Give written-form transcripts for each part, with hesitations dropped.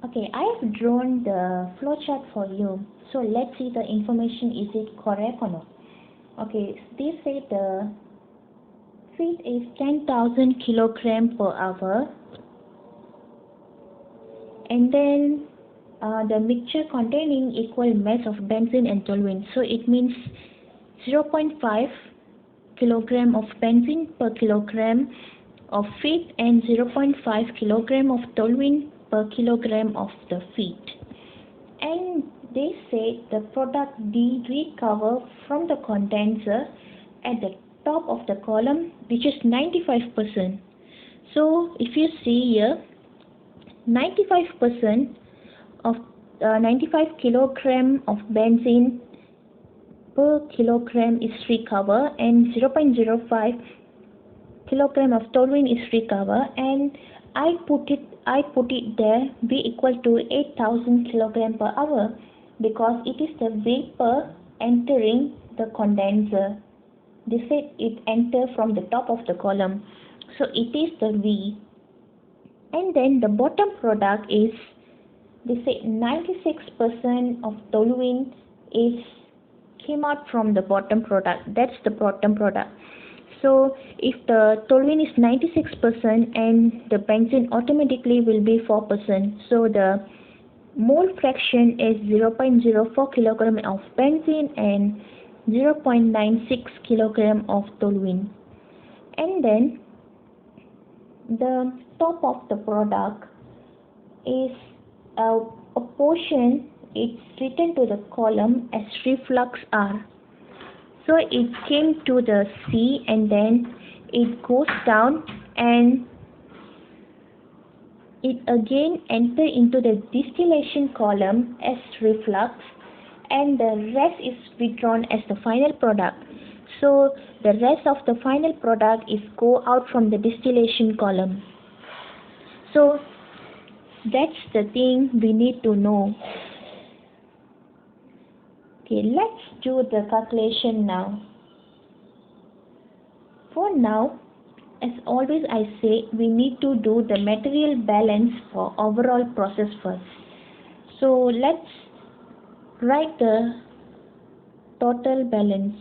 Okay, I have drawn the flowchart for you. So let's see the information, is it correct or not. Okay, they say the feed is 10,000 kilogram per hour, and then the mixture containing equal mass of benzene and toluene. So it means 0.5 kilogram of benzene per kilogram of feed and 0.5 kilogram of toluene per kilogram of the feed. And they say the product D recover from the condenser at the top of the column, which is 95%. So if you see here, 95% of 95 kilogram of benzene per kilogram is recover, and 0.05 kilogram of toluene is recover, and I put it there be equal to 8,000 kilogram per hour, because it is the vapor entering the condenser. They said it enter from the top of the column, so it is the V. And then the bottom product is, they say 96% of toluene is came out from the bottom product. That's the bottom product. So if the toluene is 96% and the benzene automatically will be 4%. So the mole fraction is 0.04 kilogram of benzene and 0.96 kilogram of toluene. And then the top of the product is a portion, it's written to the column as reflux R. So it came to the C, and then it goes down and it again enter into the distillation column as reflux, and the rest is withdrawn as the final product. So the rest of the final product is go out from the distillation column. So that's the thing we need to know. Okay, let's do the calculation now. For now, as always I say, we need to do the material balance for overall process first. So let's write the total balance.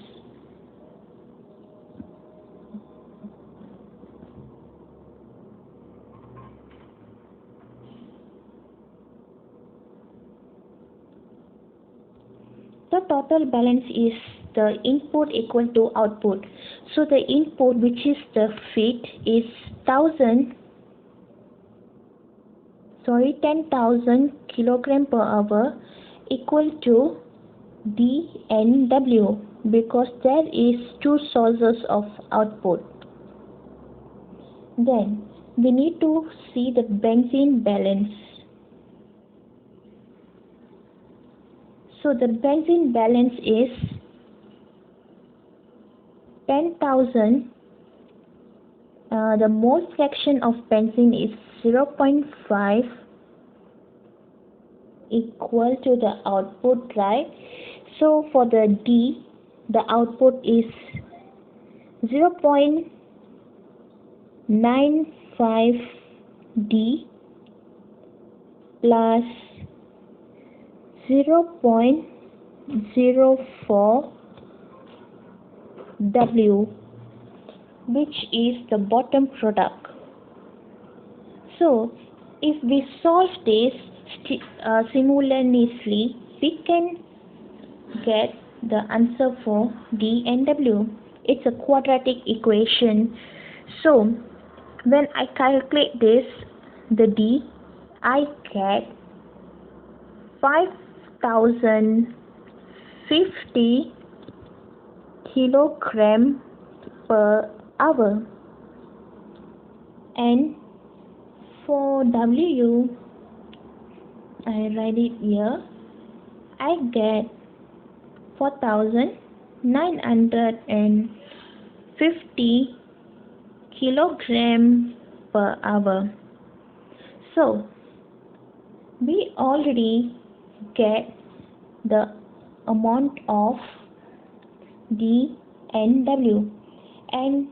The total balance is the input equal to output. So the input, which is the feed, is 10,000 kilogram per hour equal to dNW, because there is two sources of output. Then we need to see the benzene balance. So the benzene balance is 10,000. The mole fraction of benzene is 0.5 equal to the output, right? So for the D, the output is 0.95 D plus 0.04 W, which is the bottom product. So if we solve this simultaneously, we can get the answer for D and W. It's a quadratic equation. So when I calculate this, the D, I get 5,050 kilogram per hour, and for W, I write it here, I get 4,950 kilogram per hour. So we already get the amount of D and W. And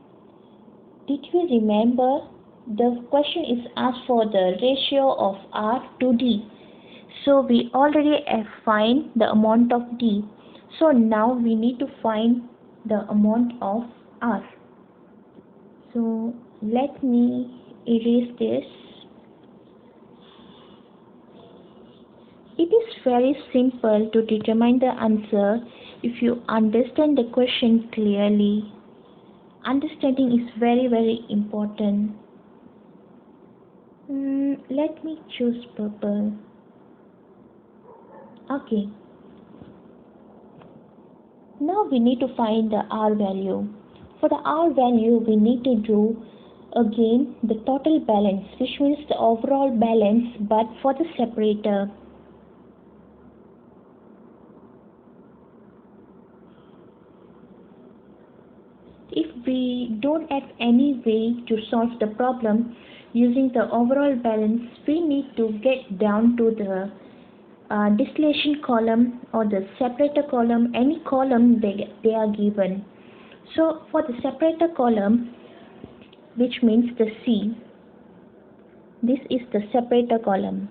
did you remember the question is asked for the ratio of R to D? So we already have find the amount of D. So now we need to find the amount of R. So let me erase this. It is very simple to determine the answer if you understand the question clearly. Understanding is very important. Let me choose purple. Okay. Now we need to find the R value. For the R value, we need to do again the total balance, which means the overall balance, but for the separator. If we don't have any way to solve the problem using the overall balance, we need to get down to the distillation column or the separator column, any column they are given. So for the separator column, which means the C, this is the separator column.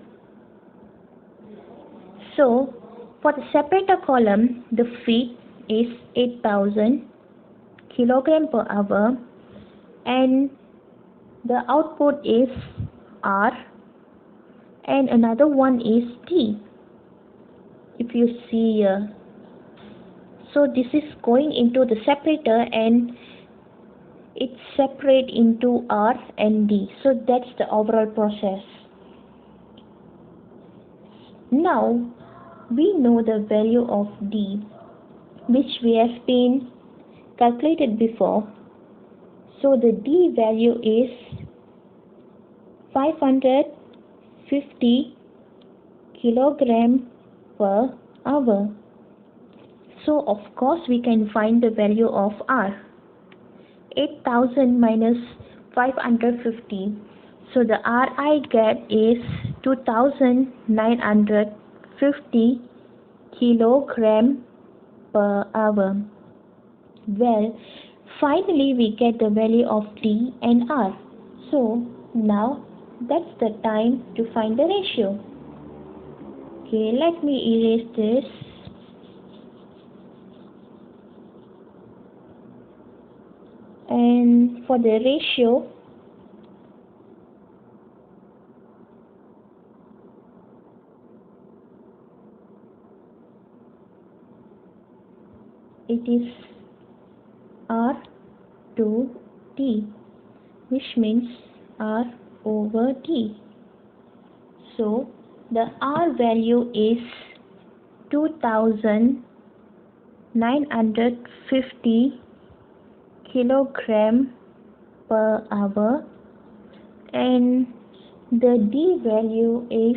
So for the separator column, the feed is 8000 kilogram per hour and the output is R and another one is T. If you see here, so this is going into the separator and it's separate into R and D. So that's the overall process. Now we know the value of D, which we have been calculated before. So the D value is 550 kilogram per hour. So of course we can find the value of R. 8000 minus 550. So the R I get is 2950 kilogram per hour. Well, finally we get the value of D and R. So now that's the time to find the ratio. Okay, let me erase this. And for the ratio, it is R to D, which means R over D. So the R value is 2950 kilogram per hour and the D value is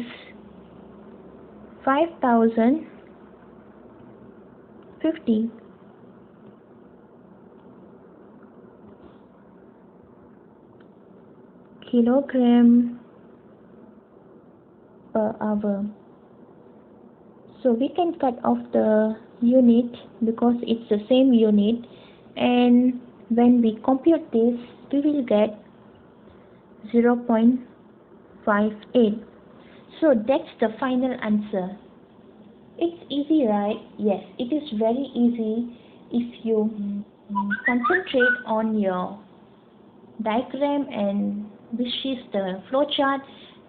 5050. Kilogram per hour. So we can cut off the unit because it's the same unit, and when we compute this we will get 0.58. So that's the final answer. It's easy, right? Yes, it is very easy if you concentrate on your diagram and which is the flowchart,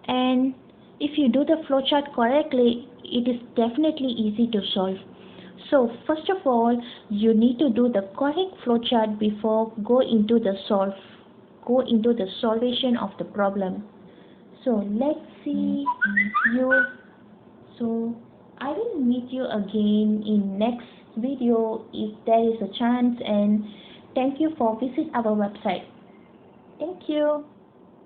and if you do the flowchart correctly, it is definitely easy to solve. So first of all, you need to do the correct flowchart before go into the solvation of the problem. So let's see you. So I will meet you again in next video if there is a chance, and thank you for visit our website. Thank you.